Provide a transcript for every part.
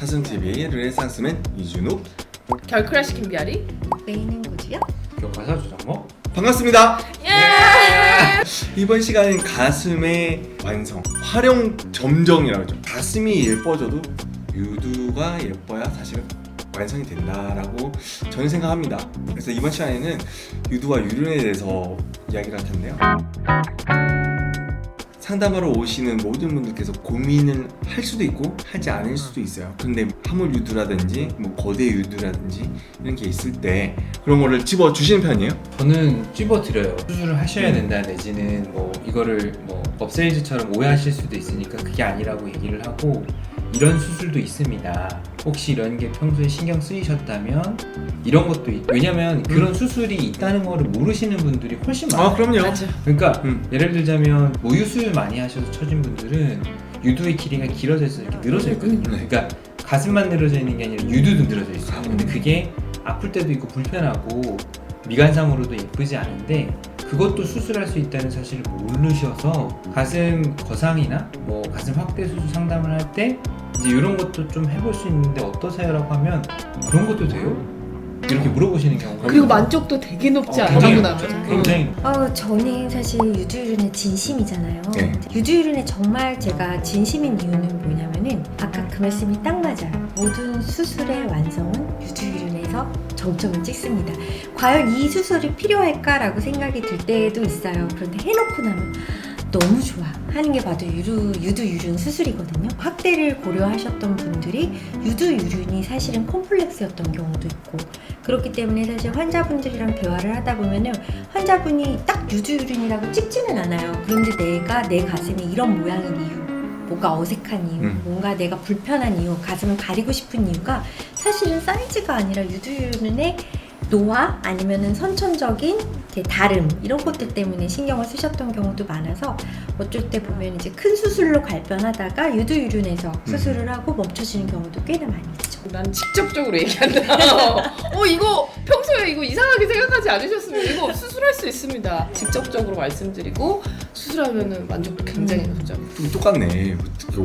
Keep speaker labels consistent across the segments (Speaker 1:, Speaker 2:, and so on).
Speaker 1: 사슴TV의 르네상스맨 이준욱
Speaker 2: 결크러쉬 김비아리
Speaker 3: 메인은 고주요?
Speaker 4: 교과서 주정모
Speaker 1: 반갑습니다.
Speaker 2: 예!
Speaker 1: 이번 시간은 가슴의 완성, 활용 점정이라고 하죠. 가슴이 예뻐져도 유두가 예뻐야 사실은 완성이 된다라고 저는 생각합니다. 그래서 이번 시간에는 유두와 유륜에 대해서 이야기를 할 텐데요. 상담하러 오시는 모든 분들께서 고민을 할 수도 있고 하지 않을 수도 있어요. 근데 화물 유두라든지 뭐 거대 유두라든지 이런 게 있을 때 그런 거를 집어 주시는 편이에요?
Speaker 4: 저는 찝어드려요. 수술을 하셔야 된다 내지는 뭐 이거를 뭐 업사이즈처럼 오해하실 수도 있으니까 그게 아니라고 얘기를 하고, 이런 수술도 있습니다. 혹시 이런 게 평소에 신경 쓰이셨다면 이런 것도 왜냐면 그런 수술이 있다는 거를 모르시는 분들이 훨씬 많아요.
Speaker 1: 아 그럼요.
Speaker 2: 맞아.
Speaker 4: 그러니까 예를 들자면 모유수술 많이 하셔서 처진 분들은 유두의 길이가 길어져서 이렇게 늘어져 있거든요.
Speaker 1: 네.
Speaker 4: 그러니까 가슴만 늘어져 있는 게 아니라 유두도 늘어져 있어요. 근데 그게 아플 때도 있고 불편하고 미간상으로도 예쁘지 않은데, 그것도 수술할 수 있다는 사실을 모르셔서 가슴 거상이나 뭐 가슴 확대 수술 상담을 할 때 이제 이런 것도 좀 해볼 수 있는데 어떠세요라고 하면 그런 것도 돼요? 이렇게 물어보시는 경우가
Speaker 2: 그리고
Speaker 4: 있어요.
Speaker 2: 만족도 되게 높지
Speaker 4: 굉장히
Speaker 2: 않나?
Speaker 4: 높죠. 굉장히
Speaker 3: 저는 사실 유두유륜의 진심이잖아요.
Speaker 1: 네.
Speaker 3: 유두유륜에 정말 제가 진심인 이유는 뭐냐면은 아까 그 말씀이 딱 맞아요. 모든 수술의 완성은 유두유륜에서 정점을 찍습니다. 과연 이 수술이 필요할까라고 생각이 들 때도 있어요. 그런데 해놓고 나면 너무 좋아 하는 게 바로 유두유륜 수술이거든요. 확대를 고려하셨던 분들이 유두유륜이 사실은 콤플렉스였던 경우도 있고, 그렇기 때문에 사실 환자분들이랑 대화를 하다 보면은 환자분이 딱 유두유륜이라고 찍지는 않아요. 그런데 내가 내 가슴이 이런 모양인 이유, 뭔가 어색한 이유, 뭔가 내가 불편한 이유, 가슴을 가리고 싶은 이유가 사실은 사이즈가 아니라 유두유륜의 노화 아니면은 선천적인 다름 이런 것들 때문에 신경을 쓰셨던 경우도 많아서 어쩔 때 보면 이제 큰 수술로 갈변하다가 유두유륜에서 수술을 하고 멈춰지는 경우도 꽤나 많이 있죠.
Speaker 2: 난 직접적으로 얘기한다. 이거 평소에 이거 이상하게 생각하지 않으셨으면 이거 수술할 수 있습니다. 직접적으로 말씀드리고 수술하면은 만족도 굉장히 높죠.
Speaker 1: 좀 똑같네. 되게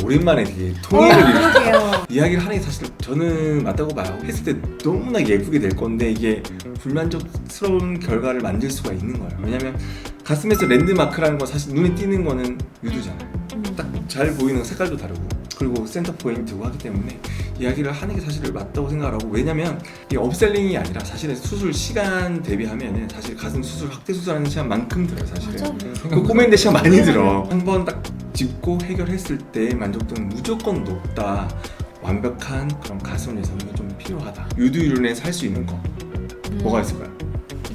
Speaker 1: 오랜만에 되게 통일을
Speaker 3: 그러게요.
Speaker 1: 이야기를 하는 게 사실 저는 맞다고 봐요. 했을 때 너무나 예쁘게 될 건데 이게 불만족스러운 결과를 만들 수가 있는 거예요. 왜냐면 가슴에서 랜드마크라는 건 사실 눈에 띄는 거는 유두잖아요. 딱 잘 보이는 색깔도 다르고 그리고 센터 포인트고 하기 때문에 이야기를 하는 게 사실 맞다고 생각하고, 왜냐면 이 업셀링이 아니라 사실은 수술 시간 대비하면은 사실 가슴 수술 확대 수술하는 시간만큼 들어요 사실은.
Speaker 3: 맞아.
Speaker 1: 그 꼬매는데 시간 많이 들어. 한 번 딱 짚고 해결했을 때 만족도는 무조건 높다. 완벽한 그런 가슴 예산이 좀 필요하다. 유두유륜에 살 수 있는 거 뭐가 있을까요?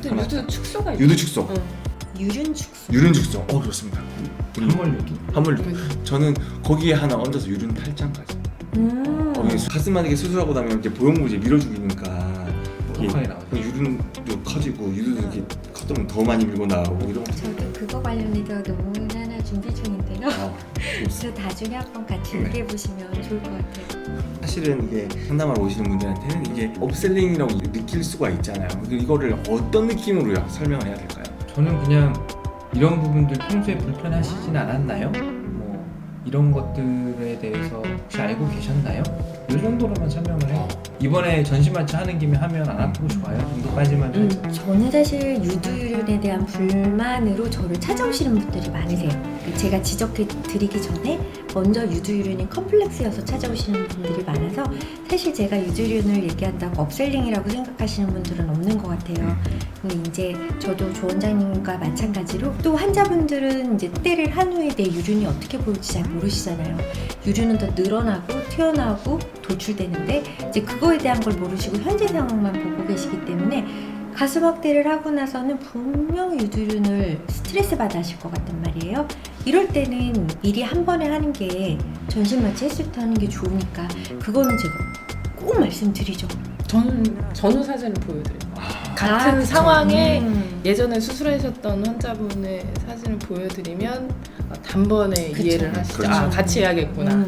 Speaker 2: 또 유두 축소가 있죠.
Speaker 1: 유두 축소,
Speaker 3: 유륜 축소.
Speaker 1: 유륜 축소. 그렇습니다.
Speaker 4: 한몰 유두.
Speaker 1: 한물 유두. 저는 거기에 하나 얹어서 유륜 탈장까지. 가슴만 이렇게 수술하고 나면 이제 보형물 이제 밀어주기니까
Speaker 4: 톡하게 나오죠.
Speaker 1: 유륜도 커지고 유두도 이렇게 컸다면 더 많이 밀고 나오고 이런 거.
Speaker 3: 저도 그거 관련해서 너무나 준비 중인데요. 그래서 나중에 한번 같이
Speaker 1: 네.
Speaker 3: 얘기해 보시면 좋을 것 같아요.
Speaker 1: 사실은 이게 상담하러 오시는 분들한테는 이게 업셀링이라고 느낄 수가 있잖아요. 이거를 어떤 느낌으로 설명을 해야 될까요?
Speaker 4: 저는 그냥 이런 부분들 평소에 불편하시진 않았나요? 뭐 이런 것들에 대해서 혹시 알고 계셨나요? 이 정도로만 설명을 해요. 이번에 전신마취 하는 김에 하면 안 아프고 좋아요 정도까지만 살짝.
Speaker 3: 저는 사실 유두유륜에 대한 불만으로 저를 찾아오시는 분들이 많으세요. 제가 지적해 드리기 전에 먼저 유두유륜이 컴플렉스여서 찾아오시는 분들이 많아서 사실 제가 유두유륜을 얘기한다고 업셀링이라고 생각하시는 분들은 없는 것 같아요. 근데 이제 저도 조 원장님과 마찬가지로 또 환자분들은 이제 때를 한 후에 내 유륜이 어떻게 보일지 잘 모르시잖아요. 유륜은 더 늘어나고 튀어나오고 돌출되는데 이제 그거에 대한 걸 모르시고 현재 상황만 보고 계시기 때문에 가슴 확대를 하고 나서는 분명히 유두륜을 스트레스 받아 하실 것 같단 말이에요. 이럴 때는 미리 한 번에 하는 게 전신마취 했을 때 하는 게 좋으니까 그거는 제가 꼭 말씀드리죠.
Speaker 2: 저는 전후 사진을 보여드려요. 같은 상황에 예전에 수술하셨던 환자분의 사진을 보여드리면 단번에
Speaker 3: 그쵸.
Speaker 2: 이해를 하시죠.
Speaker 1: 그렇죠.
Speaker 2: 같이 해야겠구나.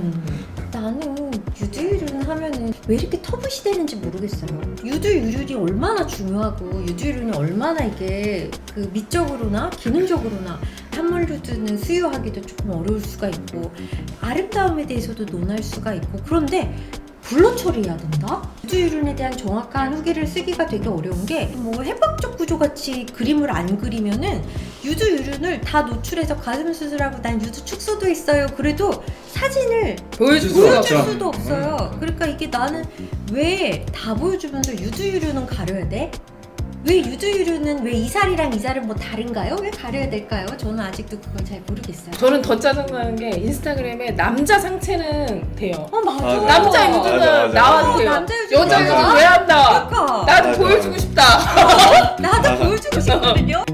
Speaker 3: 나는 유두유륜 하면은 왜 이렇게 터부시되는지 모르겠어요. 유두유륜이 얼마나 중요하고 유두유륜이 얼마나 이게 그 미적으로나 기능적으로나 한물 유두는 수유하기도 조금 어려울 수가 있고 아름다움에 대해서도 논할 수가 있고, 그런데 블러 처리해야 된다? 유두유륜에 대한 정확한 후기를 쓰기가 되게 어려운 게 뭐 해박적 구조 같이 그림을 안 그리면은 유두유륜을 다 노출해서 가슴 수술하고 난 유두 축소도 있어요. 그래도 사진을
Speaker 2: 보여줄
Speaker 1: 수가
Speaker 2: 수가
Speaker 3: 보여줄
Speaker 1: 없죠.
Speaker 3: 수도 없어요. 그러니까 이게 나는 왜 다 보여주면서 유두유륜은 가려야 돼? 왜 유두유륜은 왜 이살이랑 이살은 뭐 다른가요? 왜 가려야 될까요? 저는 아직도 그걸 잘 모르겠어요.
Speaker 2: 저는 더 짜증나는 게 인스타그램에 남자 상체는 돼요.
Speaker 3: 맞아.
Speaker 1: 맞아.
Speaker 2: 남자
Speaker 1: 맞아,
Speaker 2: 유두는
Speaker 1: 맞아.
Speaker 2: 나와도 돼요.
Speaker 3: 남자 유두
Speaker 2: 여자
Speaker 1: 맞아.
Speaker 2: 유두는 왜 한다?
Speaker 3: 그러니까
Speaker 2: 나도
Speaker 1: 맞아,
Speaker 2: 보여주고
Speaker 1: 맞아.
Speaker 2: 싶다.
Speaker 3: 나도
Speaker 1: 맞아.
Speaker 3: 보여주고 싶거든요.